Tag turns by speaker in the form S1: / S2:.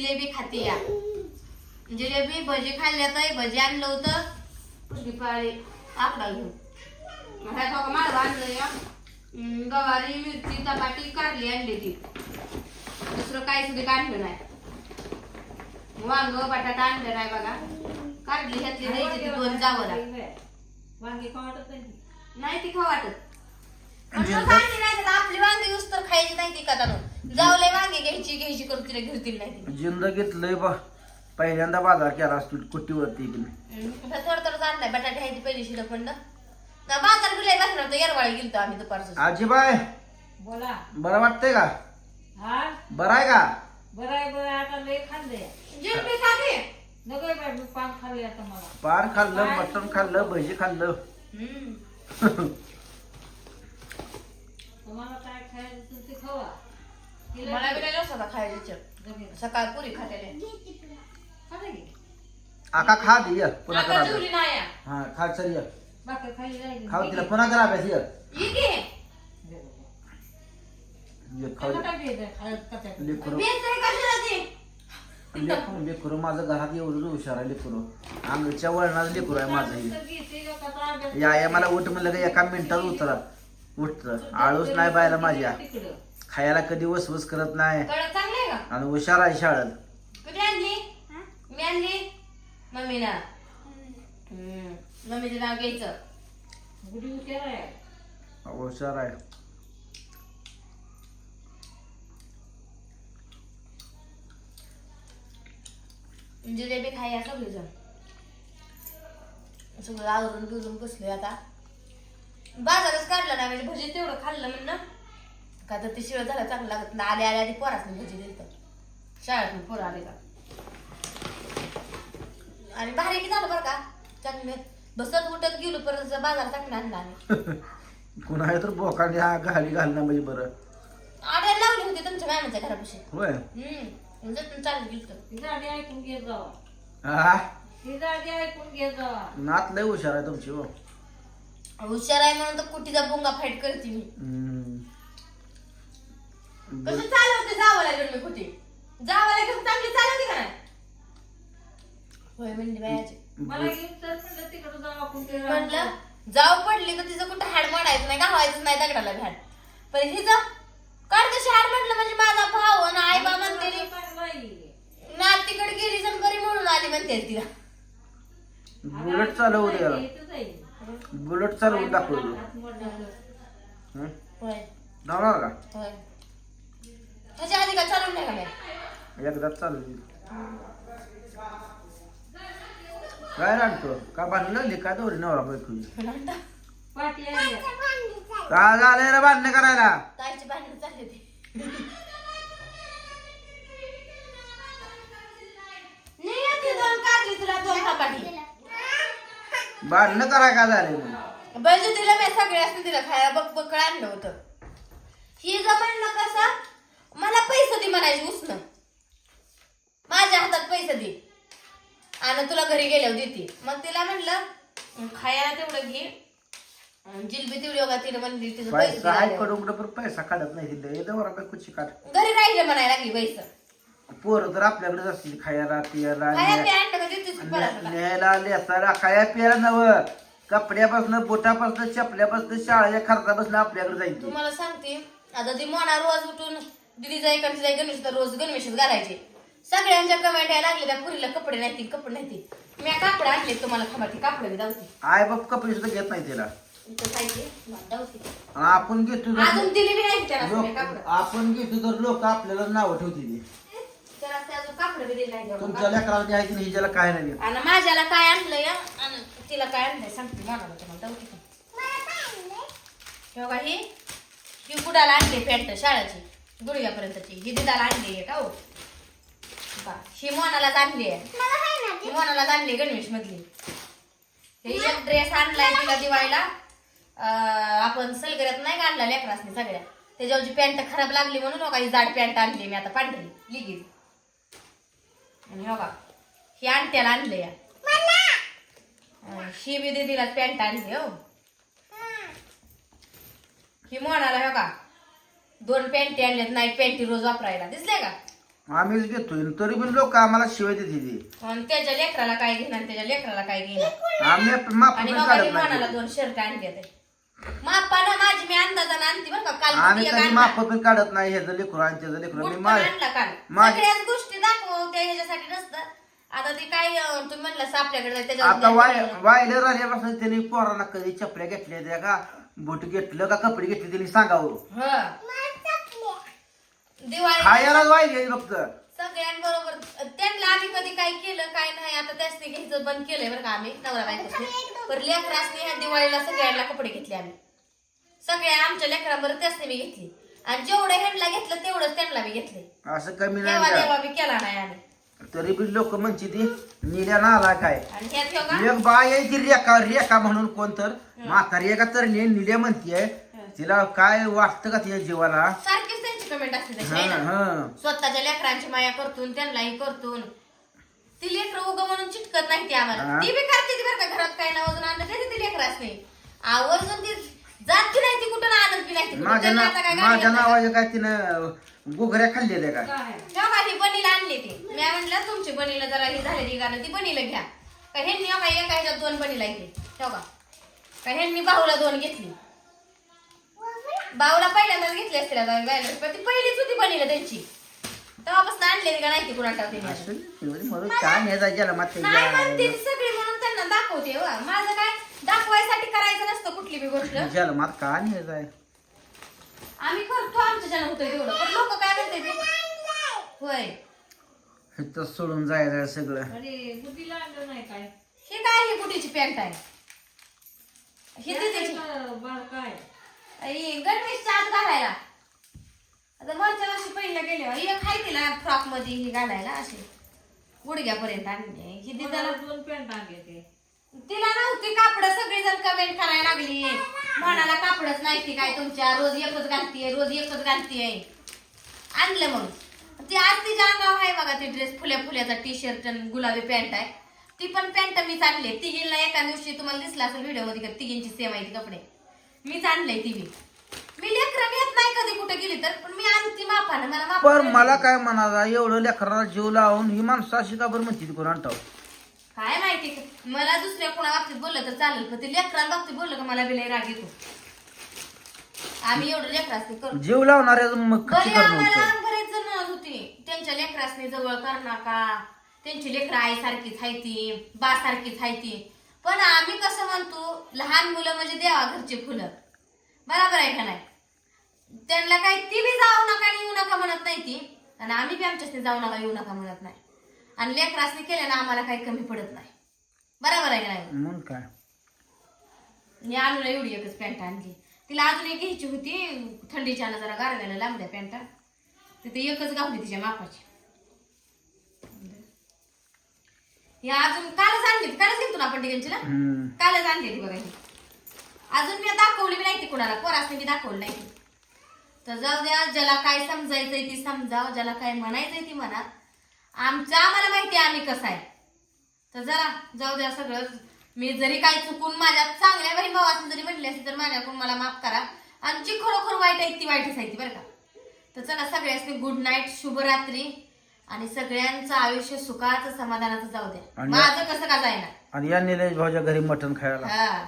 S1: जिलेबी खाते या. जिलेबी भजी खाल्ल्यात आहे. भजी आणलं होतं पुष्टीपाळी आपला घेऊन. ह्या माळवा आणलं या. गवारी मिरची चपाती कारली आणली ती. दुसरं काही सुद्धा आणलं नाही. वांग बटाटा आणलं नाही बघा. कारली घातली द्यायची 2 जावला.
S2: वांगी खाऊ वाटत
S1: नाही ती खाऊ वाटत. आपली वांगी यूज तर खायची नाही ती का जावले वांगी घ्यायची करून तिला घेतील नाही.
S3: जिंदगीत लय पहिल्यांदा बाजार केला असतो कुट्टीवरती.
S1: थोडं थोडं आणलाय बटाटे ह्याची पहिली शिल्लक म्हणलं ना. बाजार बिलाय बसणार तर येरवाळी गेलतो आम्ही दुपारचं.
S3: आजीबाई
S2: बोला.
S3: बरं वाटतंय का?
S2: हा
S3: बरं आहे का?
S2: बरं आहे बरं. आता लय खाल्लंय.
S1: जिलेबी खाते
S2: नको बाय पान खाल्ले आता मला.
S3: पान खाल्लं, मटण खाल्लं, भजी खाल्लं.
S2: तुम्हाला काय खायचं ते खावा.
S1: मला बिलायला होता खायचं. सकाळ पुरी खाते
S3: आका खा दे ये पुन्हा करा
S1: आता
S3: अभ्यास.
S1: जेवली नाही या.
S3: हा खा चल ये.
S2: बाकी खाली राहिली.
S3: खाऊ तिला पुन्हा करा अभ्यास ये.
S1: ये की.
S3: ये खाऊ
S2: काय घ्यायचं खायचं कशात?
S3: लेकरू
S1: बेस आहे कशाला ते?
S3: लेकरू माझं घरात एवढं हुशार आहे. लेकरू अंगच्या वळणाचं लेकरू आहे माझं हे.
S2: तर घेते लोकांचा अभ्यास
S3: या मला उठ म्हणलं का एका मिनिटात उतरा उठत. आळूच नाही बायला माझ्या.
S2: तिकडं.
S3: खायला कधी वसवस करत नाही
S1: कळत चांगलं आहे का?
S3: आणि हुशार आहे शाळेत.
S1: कधी आणली? मी आणली मम्मीना. मम्मीचं नाव घ्यायचं.
S2: गुडी हुशार आहे.
S3: हुशार आहे.
S1: जिलेबी खाया सगळीजण. सगळं आवरून बिरून बसलोय आता. बाजारच काढला नाही म्हणजे भजी तेवढं खाल्लं म्हणलं का तर ते शिळ झालं चांगलं लागत नाही. आले आधी पोराच भजी दिलं शाळेत पोरं आले का. आणि भारी की झालं बरं का चांगलं. बसत उठत गेलो परत बाजार चांगला आणला आम्ही.
S3: कुणा तर बोकांडी हा घाली घालणं म्हणजे बरं.
S1: आड्याला लावली होती तुमच्या मॅमच्या घरापाशी.
S3: होय
S1: म्हणजे चालू गेलं.
S2: ती गाडी ऐकून घेत जावा.
S3: हा
S2: ती गाडी ऐकून घेत जावा.
S3: नात लय हुशार आहे तुमची. हो
S1: हुशार आहे म्हणून तर कुटीचा बोंगा फाईट करते मी. कसं चालवते जावं लागेल मी कुठे जावं घेऊन चांगली चालवते का नाही. होय म्हणली बायाची.
S2: मला घेऊन तर म्हणलं तिकडं जाऊ आपण ते
S1: म्हटलं जाव पडली तर तिचं कुठं हाड मोडायचं नाही गावायचं नाही दगडाला हाड. पण हिचं काढ कशी हाड म्हटलं म्हणजे माझा भाव ना आई बा म्हणते ना तिकडे गेली जण बरी म्हणून आली म्हणते तिला.
S3: बुलेट चालवू द्या. बुलेट चालवून दाखवतो.
S1: होय
S3: धावणार का?
S1: होय त्याच्या आधी का चालून नाही का नाही.
S3: एकदाच चालू. काय राहतो का बांधलं का दोरी नवरा बायको
S2: पाठी आहे.
S3: का झालंय रे बांधणं करायला?
S1: ताईची भांडण चालली ती. काढली तुला 2 चपाती.
S3: बांधणं कराय का झाले मग?
S1: बैजू तिला मी सगळ्यासनी तिला खायला बकबकड आणलं होतं. ही ग म्हणलं कसं मला पैसे दे म्हणायची उसनं. माझ्या हातात पैसे दे आणि तुला घरी गेल्यावर देते. मग तिला म्हणलं खायला तेवढं घे. जिलबी तेवढी बघा तिला म्हणली तिचं पैसे
S3: पैसा आहे कडून पण पैसा काढत नाही तिथे येतं बरं काय कुठची काढ.
S1: घरी राहिलं म्हणायला लागली पैसे.
S3: पोरं तर आपल्याकडेच असतील खायला पियाला
S1: खायला प्या आणलं का देतेच की परत.
S3: न्यायला लेसायला खाया पियाला नव कपड्यापासून बोटापासून चपल्यापासून शाळेच्या खर्चापासून आपल्याकडे जायची.
S1: तुम्हाला सांगते आता ती मोना रोज उठून दिदी जाय का जाय गणेश रोज गणवेशच घालायचे. सगळ्यांच्या कमेंट यायला लागले त्या पुरीला कपडे नाही कपडे नाही. मी कापड आणले तुम्हाला खबर कापड मी धावते.
S3: आई बाप कपडे सुद्धा घेत नाही तिला. आपण घेतो
S1: अजून दिली बी नाही त्याला कापड.
S3: आपण घेतो तर लोक आपल्याला नाव ठेवतील.
S1: त्याला अजून कापड बी दिली नाही.
S3: तुमच्या लेकराला जे आहे की हिच्याला काय नाही.
S1: आणि माझ्याला काय आणलं या आणि तिला काय आणलंय सांगते मोनाला तुम्हाला धावते. बघा ही गुडाला आणली पॅन्ट शाळेची गुडघ्यापर्यंतची. ही दिदाला आणली का हो. ही मोनालाच आणली आहे. ही मोनालाच आणली गणवेश मधली. हे एक ड्रेस आणलाय तिला दिवाळीला. आपण सलगऱ्यात नाही का आणला लेकरासनी सगळ्या. त्याच्यावरची पॅन्ट खराब लागली म्हणून काही जाड पॅन्ट आणली मी आता पांढरी लिगीज. आणि हो का ही आणट्याला आणले या. ही बी दिदीला पॅन्ट आणली. हो ही मोनाला हो का 2 पॅन्टी आणल्यात नाईट पॅन्टी रोज वापरायला दिसले का.
S3: आम्हीच घेतोय तरी पण लोक आम्हाला शिवाय देते
S1: आणि त्याच्या लेकराला काय घेणार, त्याच्या लेकराला काय घेणार.
S3: आम्ही माप
S1: आणि
S3: पण
S1: बाबा
S3: काढत
S1: मनाला
S3: नाही
S1: 2 शर्ट आणले ते मापानं माझी मी अंदाजानं आणते बरं का. काल
S3: आम्ही
S1: एक
S3: कधी
S1: आणला.
S3: माप पण काढत नाही ह्याचं लेकरू आणि त्याचं लेकरू
S1: बूट
S3: मी
S1: पण
S3: माझ्या
S1: आणला काल.
S3: माझ्या-
S1: सगळ्याच गोष्टी दाखवते ह्याच्यासाठी नसतं. आता ते काय तुम्ही म्हणलं आपल्याकडे
S3: आता
S1: त्याच्यावर
S3: वायलं राहिल्यापासून त्यांनी पोरांना कधी चपल्या घेतल्या त्या का बूट घेतलं का कपडे घेतले त्यांनी सांगावं
S1: दिवाळी
S3: खायलाच वाहिले फक्त
S1: सगळ्यांबरोबर त्यांना आम्ही कधी काय केलं काय नाही. आता त्यासनी घ्यायचं बंद केलंय बरं का आम्ही नवरा बायकोचे. पण लेकरासनी ह्या दिवाळीला सगळ्यांना कपडे घेतले आम्ही. सगळ्या आमच्या लेकरांबरोबर त्यासनी मी घेतली आणि जेवढं ह्यांना घेतलं तेवढंच त्यांना मी घेतले.
S3: असं कमी
S1: तेव्हा
S3: नाही
S1: देवा मी केला नाही आम्ही.
S3: तरी बी लोक म्हणते ती निल्या ना आला काय
S1: आणि ह्यात ह्यो
S3: एक बाय आहे ती रेखा रेखा म्हणून कोण तर म्हातारी एका तर निल्या म्हणतीये तिला काय वाटतं का तिच्या जीवाला
S1: सारखीच त्यांची कमेंट असते तशी, है
S3: हा
S1: ना?
S3: हा
S1: स्वतःच्या लेकरांची माया करतून त्यांनाही करतून ती लेकर उग म्हणून चिटकत नाही ती आम्हाला.
S3: हा.
S1: ती बी करते ती बरं का. घरात काय नावजून आणलं तरी ती लेकराच नाही आवर्जून ती जात बी नाही ती कुठं आणत बी नाही ती कुठं.
S3: माझ्या
S1: त्यांना आता काय
S3: माझ्या
S1: गाडी
S3: नावाच्या काय तिनं गुगऱ्या खाल्ल्या त्या का
S2: काय
S1: तेव्हा ही बनीला आणली ती. मी म्हटलं तुमची बनीला जरा ही झालेली गाणं ती बनीला घ्या का ह्यांनी एका एका ह्याच्यात 2 बनीला येते तेव्हा का ह्यांनी बाहूला 2 घेतली. बाहूला पहिल्यांदाच घेतली असते पण ती पहिलीच होती बनीला त्यांची. तेव्हापासून आणलेली का नाही ती कुणाला
S3: असं म्हणून काय न्यायचा गेला मग
S1: नाही म्हणते ती सगळी म्हणून त्यांना दाखवते हो. माझं काय दाखवायसाठी करायचं नसतं कुठली बी गोष्ट.
S3: गेला मग काय न्यायचा
S1: आम्ही करतो आमच्या ज्यानं होतं तेवढं. पण लोक काय म्हणते ते होय
S3: तर सोडून जायचं सगळं
S2: अरे बुद्धीला आणलं नाही काय
S1: हे काय ही बुटीची पॅन्ट आहे ही त्याची
S2: बाळ काय
S1: गणवेशच्या आत घालायला. आता मागच्या वर्षी पहिला गेल्यावर एक आहे तिला फ्रॉक मध्ये ही घालायला अशी गुडघ्यापर्यंत आणली ही
S2: मला
S1: दिदाला
S2: 2 पॅन्ट आणले ते
S1: तिला नव्हती कापड. सगळी जण कमेंट करायला लागली म्हणाला कापडच नाही ती काय तुमच्या रोज एकच घालतीये रोज एकच घालतीये. आणलं मग ती आज तिच्या अंगावर आहे बघा ती ड्रेस फुल्या फुल्याचा टी शर्ट आणि गुलाबी पॅन्ट आहे. ती पण पॅन्ट मीच आणले. तिघींना एका दिवशी तुम्हाला दिसला असेल व्हिडिओ मध्ये का तिघींची सेम आहे ती कपडे मीच आणले. ती मी लेकरं येत नाही कधी कुठे गेली तर पण मी आणती मापानं मला माप
S3: पण मला काय म्हणाला एवढं लेकराला जीव लावून ही माणसं अशी का बरं म्हणते कोण आणतो
S1: काय माहिती मला दुसऱ्या कोणा बाबतीत बोललं तर चालेल पण ते लेकरां बाबतीत बोललं का मला बिलाही राग येतो. आम्ही एवढं लेकरासनी करतो.
S3: जीव लावणाऱ्या मग कशी
S1: बरे
S3: करणं
S1: आम्हाला
S3: होतं
S1: बरेच जण म्हणत होती त्यांच्या लेकरासनी जवळ करणार का त्यांची लेकरं आई सारखीच आहे ती बा सारखीच आहे ती. पण आम्ही कसं म्हणतो लहान मुलं म्हणजे देवा घरचे फुलं बरोबर आहे का नाही. त्यांना काही ती बी जाऊ नका आणि येऊ नका म्हणत नाही ती आणि आम्ही बी आमच्यासनी जाऊ नका येऊ नका म्हणत नाही. आणि लेकरासनी केल्यानं आम्हाला काही कमी पडत नाही बरोबर आहे का नाही.
S3: मग काय
S1: मी आणूला एवढी एकच पॅन्ट आणली. तिला अजून एक घ्यायची होती थंडीच्या जरा गारव्याला लांबड्या पॅन्टा तिथे एकच गावली तिच्या मापाची. या अजून कालच आणली कालच घेतो ना आपण डिगंचीला कालच आणली ती बघा. अजून मी दाखवली नाही ती कुणाला पोरासनी मी दाखवली नाही. तर जाऊ द्या ज्याला काय समजायचंय ती समजाव ज्याला काय म्हणायचंय ती म्हणा. आम्हाला माहिती आहे आम्ही कसं आहे. तर जरा जाऊ द्या सगळं. मी जरी काही चुकून माझ्या चांगल्या बहीण भावातून जरी म्हटली असती तर माझ्याकडून मला माफ करा. आणि जी खरोखर वाईट आहे ती वाईटच आहे ती बरं का. तर चला सगळ्यांनी गुड नाईट शुभरात्री आणि सगळ्यांचं आयुष्य सुखाचं समाधानाचं जाऊ द्या. माझं कसं का जायना
S3: आणि या निलेश भाऊच्या घरी मटण खायला
S1: हा